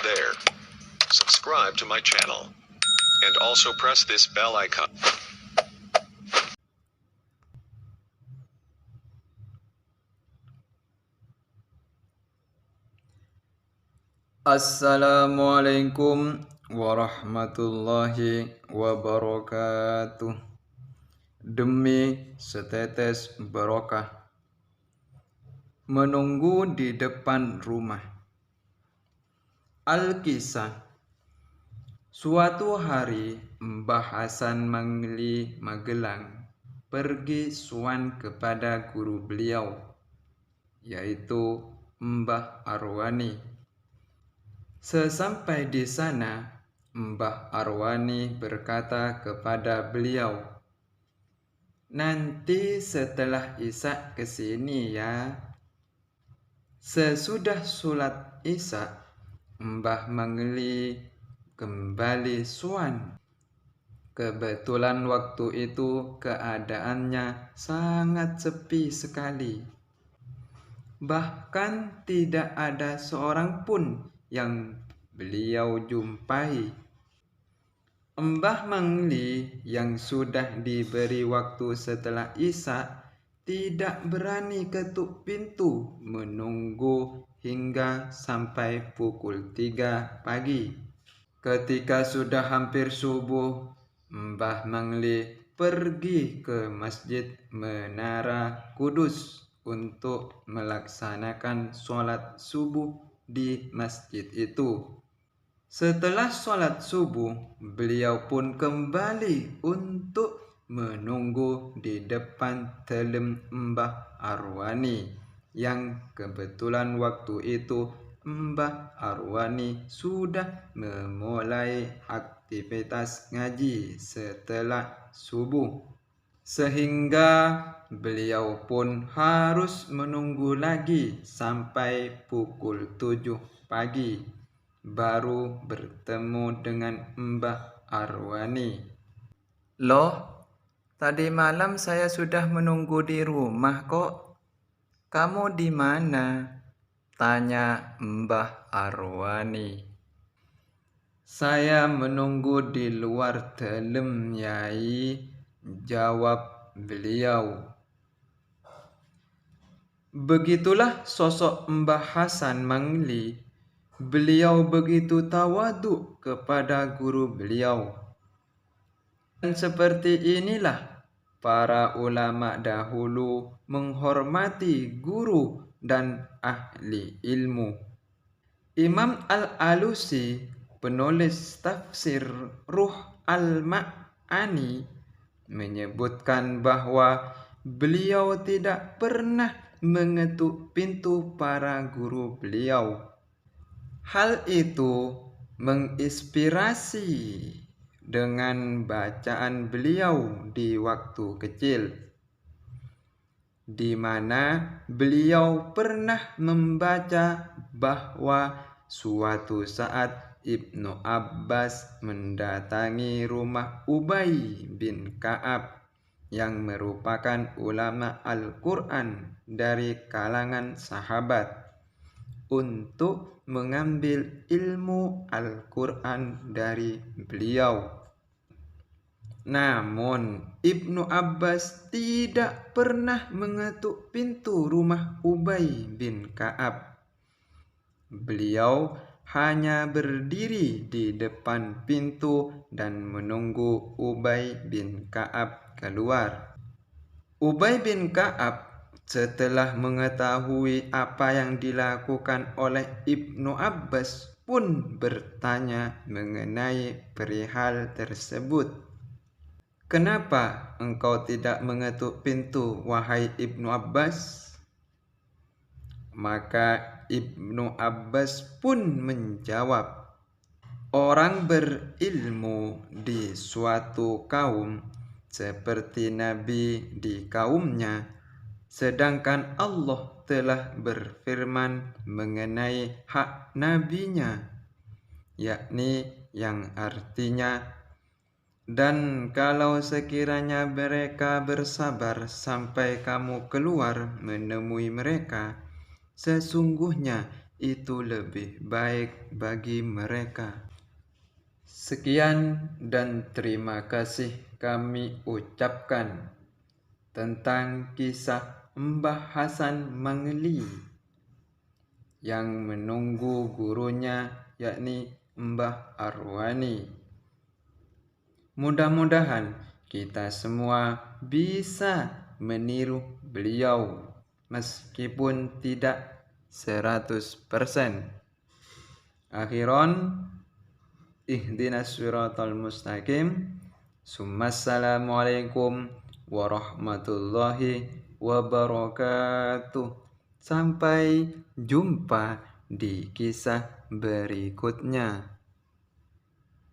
there. Subscribe to my channel. And also press this bell icon. Assalamualaikum warahmatullahi wabarakatuh. Demi setetes barokah, menunggu di depan rumah. Al-Kisah. Suatu hari Mbah Hasan Mangli Magelang pergi suan kepada guru beliau, yaitu Mbah Arwani. Sesampai di sana, Mbah Arwani berkata kepada beliau, "Nanti setelah Isya kesini ya." Sesudah sholat Isya, Mbah Mangli kembali suan. Kebetulan waktu itu keadaannya sangat sepi sekali. Bahkan tidak ada seorang pun yang beliau jumpai. Mbah Mangli yang sudah diberi waktu setelah Isya tidak berani ketuk pintu menunggu hingga sampai pukul 3 pagi. Ketika sudah hampir subuh, Mbah Mangli pergi ke Masjid Menara Kudus untuk melaksanakan sholat subuh di masjid itu. Setelah sholat subuh, beliau pun kembali untuk menunggu di depan telem Mbah Arwani, yang kebetulan waktu itu Mbah Arwani sudah memulai aktivitas ngaji setelah subuh, sehingga beliau pun harus menunggu lagi sampai pukul 7 pagi baru bertemu dengan Mbah Arwani. "Loh, tadi malam saya sudah menunggu di rumah kok. Kamu di mana?" tanya Mbah Arwani. "Saya menunggu di luar telem, Yai," jawab beliau. Begitulah sosok Mbah Hasan Mangli. Beliau begitu tawadhu kepada guru beliau. Dan seperti inilah para ulama dahulu menghormati guru dan ahli ilmu. Imam Al-Alusi, penulis tafsir Ruh Al-Ma'ani, menyebutkan bahwa beliau tidak pernah mengetuk pintu para guru beliau. Hal itu menginspirasi dengan bacaan beliau di waktu kecil, di mana beliau pernah membaca bahwa suatu saat Ibnu Abbas mendatangi rumah Ubay bin Ka'ab yang merupakan ulama Al-Quran dari kalangan sahabat, untuk mengambil ilmu Al-Quran dari beliau. Namun Ibnu Abbas tidak pernah mengetuk pintu rumah Ubay bin Ka'ab. Beliau hanya berdiri di depan pintu dan menunggu Ubay bin Ka'ab keluar. Ubay bin Ka'ab setelah mengetahui apa yang dilakukan oleh Ibnu Abbas pun bertanya mengenai perihal tersebut. "Kenapa engkau tidak mengetuk pintu, wahai Ibnu Abbas?" Maka Ibnu Abbas pun menjawab, "Orang berilmu di suatu kaum seperti Nabi di kaumnya, sedangkan Allah telah berfirman mengenai hak nabinya, yakni yang artinya, dan kalau sekiranya mereka bersabar sampai kamu keluar menemui mereka, sesungguhnya itu lebih baik bagi mereka. Sekian dan terima kasih kami ucapkan tentang kisah Mbah Hasan Mangli yang menunggu gurunya, yakni Mbah Arwani. Mudah-mudahan kita semua bisa meniru beliau meskipun tidak 100%. Akhiron, ihdinas siratal mustaqim. Assalamualaikum warahmatullahi wabarakatuh. Sampai jumpa di kisah berikutnya.